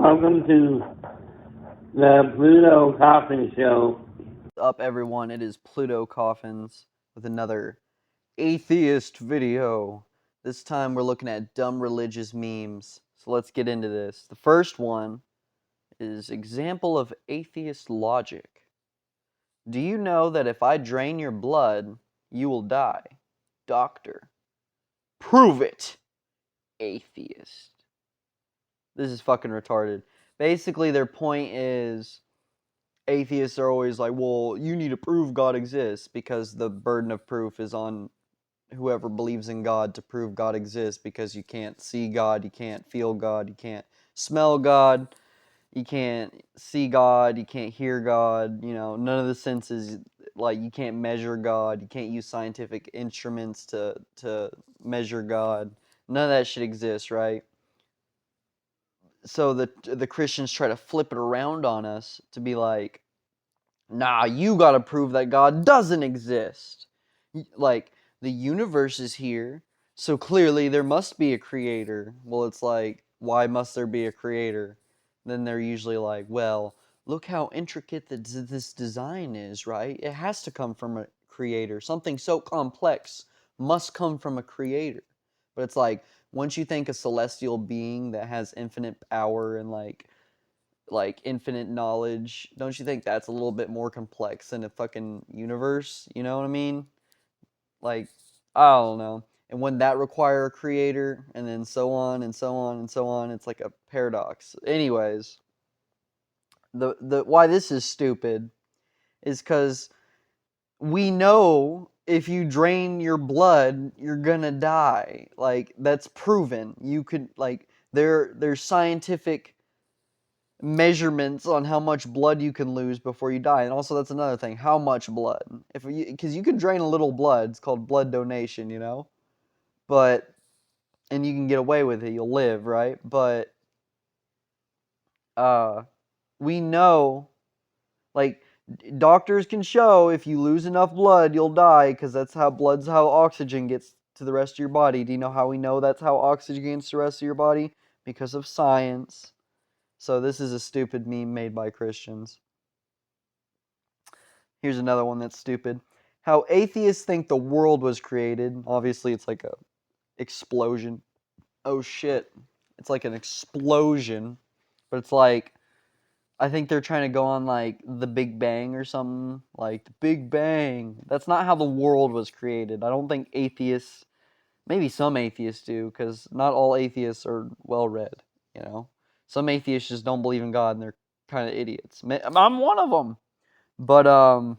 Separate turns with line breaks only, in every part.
Welcome to the Pluto Coffin Show.
What's up, everyone? It is PlutoCoffins with another atheist video. This time we're looking at dumb religious memes. So let's get into this. The first one is example of atheist logic. Do you know that if I drain your blood, you will die? Doctor. Prove it, atheist. This is fucking retarded. Basically, their point is atheists are always like, well, you need to prove God exists because the burden of proof is on whoever believes in God to prove God exists, because you can't see God, you can't feel God, you can't smell God, you can't see God, you can't hear God, none of the senses, like you can't measure God, you can't use scientific instruments to measure God. None of that shit exists, right? So the Christians try to flip it around on us to be like, nah, you gotta prove that God doesn't exist. Like, the universe is here, so clearly there must be a creator. Well, it's like, why must there be a creator? Then they're usually like, well, look how intricate this design is, right? It has to come from a creator. Something so complex must come from a creator. But it's like, once you think a celestial being that has infinite power and like infinite knowledge, don't you think that's a little bit more complex than a fucking universe? You know what I mean? Like, I don't know. And wouldn't that require a creator? And then so on and so on and so on. It's like a paradox. Anyways, the why this is stupid is because we know if you drain your blood, you're gonna die. Like, that's proven. You could, like, there's scientific measurements on how much blood you can lose before you die. And also, that's another thing, how much blood. Because you can drain a little blood, it's called blood donation, but and you can get away with it, you'll live, right? But uh we know, like, doctors can show if you lose enough blood you'll die, because blood's how oxygen gets to the rest of your body. Do you know how we know that's how oxygen gets to the rest of your body? Because of science. So this is a stupid meme made by Christians. Here's another one that's stupid. How atheists think the world was created. Obviously, it's like a explosion. Oh shit. It's like an explosion. But it's like, I think they're trying to go on like the Big Bang or something. Like, the Big Bang. That's not how the world was created. I don't think atheists, maybe some atheists do, because not all atheists are well read, Some atheists just don't believe in God and they're kind of idiots. I'm one of them. But I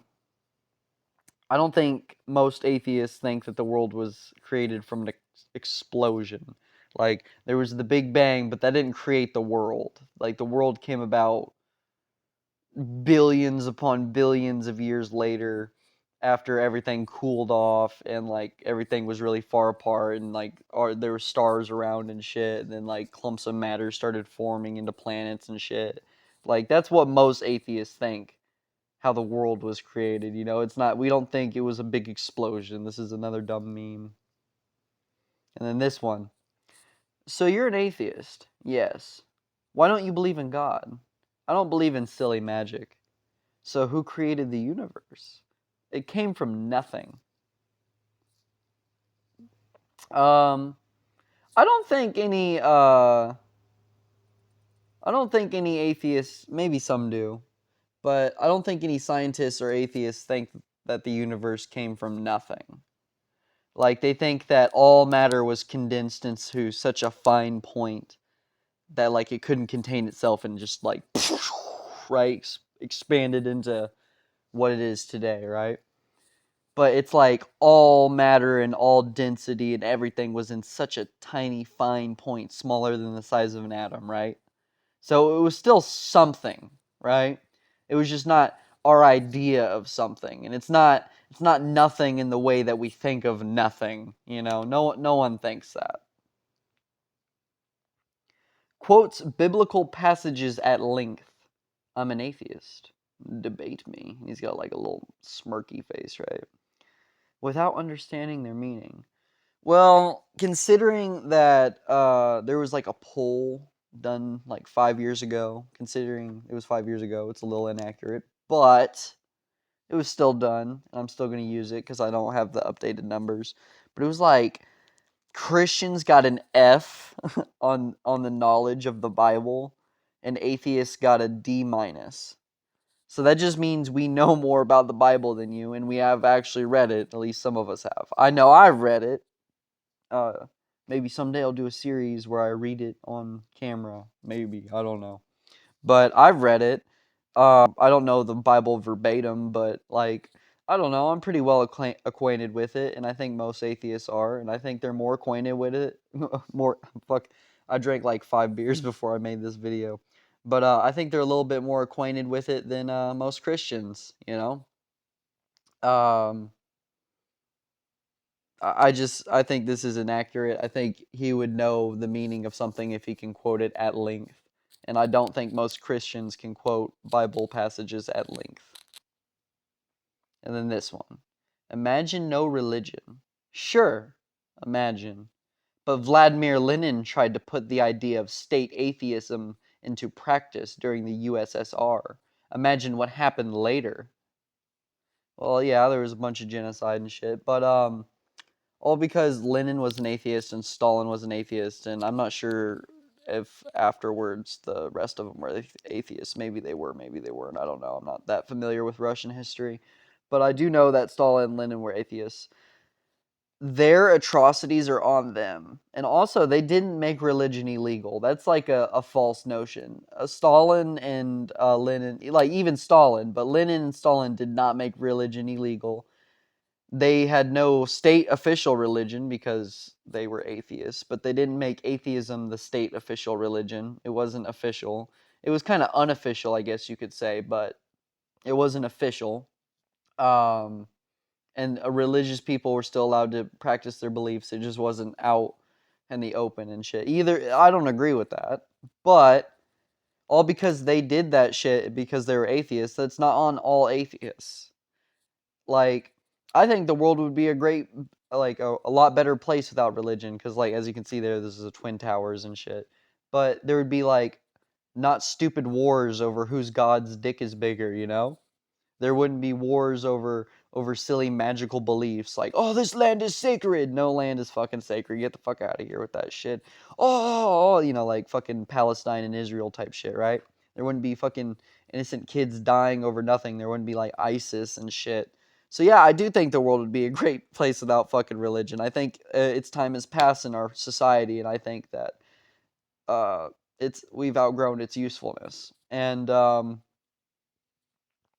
don't think most atheists think that the world was created from an explosion. Like, there was the Big Bang, but that didn't create the world. Like, the world came about billions upon billions of years later, after everything cooled off and like everything was really far apart, and like there were stars around and shit, and then like clumps of matter started forming into planets and shit. Like, that's what most atheists think, how the world was created. It's not, we don't think it was a big explosion. This is another dumb meme. And then this one. So you're an atheist? Yes. Why don't you believe in God? I don't believe in silly magic. So who created the universe? It came from nothing. Um, I don't think any atheists, maybe some do, but I don't think any scientists or atheists think that the universe came from nothing. Like, they think that all matter was condensed into such a fine point that, like, it couldn't contain itself and just, like, right, expanded into what it is today, right? But it's like all matter and all density and everything was in such a tiny, fine point, smaller than the size of an atom, right? So it was still something, right? It was just not our idea of something, and it's not nothing in the way that we think of nothing. No one thinks that. Quotes biblical passages at length. I'm an atheist. Debate me. He's got like a little smirky face, right? Without understanding their meaning. Well, considering that there was like a poll done like 5 years ago. Considering it was 5 years ago, it's a little inaccurate, but it was still done. And I'm still going to use it because I don't have the updated numbers. But it was like Christians got an F on the knowledge of the Bible, and atheists got a D minus. So that just means we know more about the Bible than you, and we have actually read it. At least some of us have. I know I've read it. Maybe someday I'll do a series where I read it on camera. Maybe, I don't know. But I've read it. I don't know the Bible verbatim, but like I don't know. I'm pretty well acquainted with it, and I think most atheists are, and I think they're more acquainted with it. More fuck. I drank like 5 beers before I made this video, but I think they're a little bit more acquainted with it than most Christians. You know. Um, I think this is inaccurate. I think he would know the meaning of something if he can quote it at length. And I don't think most Christians can quote Bible passages at length. And then this one. Imagine no religion. Sure, imagine. But Vladimir Lenin tried to put the idea of state atheism into practice during the USSR. Imagine what happened later. Well, yeah, there was a bunch of genocide and shit, but all because Lenin was an atheist and Stalin was an atheist, and I'm not sure if afterwards the rest of them were atheists. Maybe they were, maybe they weren't. I don't know. I'm not that familiar with Russian history. But I do know that Stalin and Lenin were atheists. Their atrocities are on them. And also, they didn't make religion illegal. That's like a false notion. Stalin and Lenin, like even Stalin, but Lenin and Stalin did not make religion illegal. They had no state official religion because they were atheists, but they didn't make atheism the state official religion. It wasn't official. It was kind of unofficial, I guess you could say, but it wasn't official. And religious people were still allowed to practice their beliefs. It just wasn't out in the open and shit. Either I don't agree with that, but all because they did that shit because they were atheists, that's not on all atheists. Like, I think the world would be a great, like, a lot better place without religion. Because, like, as you can see there, this is the Twin Towers and shit. But there would be, like, not stupid wars over whose god's dick is bigger, you know? There wouldn't be wars over silly magical beliefs like, oh, this land is sacred. No land is fucking sacred. Get the fuck out of here with that shit. Oh, you know, like fucking Palestine and Israel type shit, right? There wouldn't be fucking innocent kids dying over nothing. There wouldn't be like ISIS and shit. So yeah, I do think the world would be a great place without fucking religion. I think its time has passed in our society, and I think that we've outgrown its usefulness. And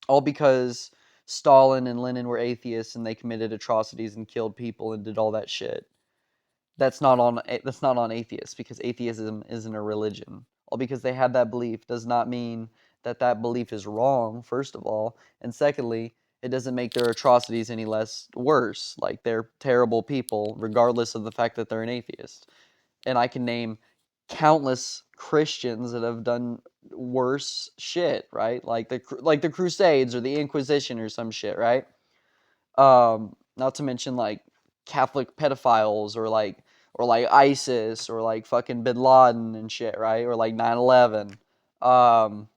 all because Stalin and Lenin were atheists and they committed atrocities and killed people and did all that shit. That's not on atheists because atheism isn't a religion. All because they had that belief does not mean that that belief is wrong, first of all, and secondly, it doesn't make their atrocities any less worse. Like, they're terrible people regardless of the fact that they're an atheist. And I can name countless Christians that have done worse shit, right? Like the Crusades or the Inquisition or some shit, right? Not to mention like Catholic pedophiles or like ISIS or like fucking Bin Laden and shit, right? Or like 9/11. Um,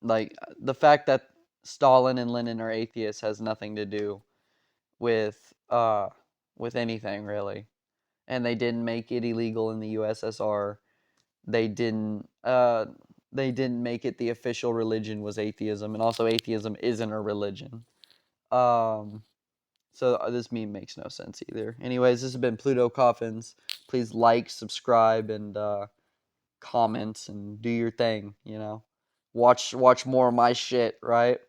like the fact that Stalin and Lenin are atheists has nothing to do with with anything really. And they didn't make it illegal in the USSR. They didn't they didn't make it the official religion was atheism, and also atheism isn't a religion. Um, so this meme makes no sense either. Anyways, this has been PlutoCoffins. Please like, subscribe, and comment and do your thing. You know, watch more of my shit. Right.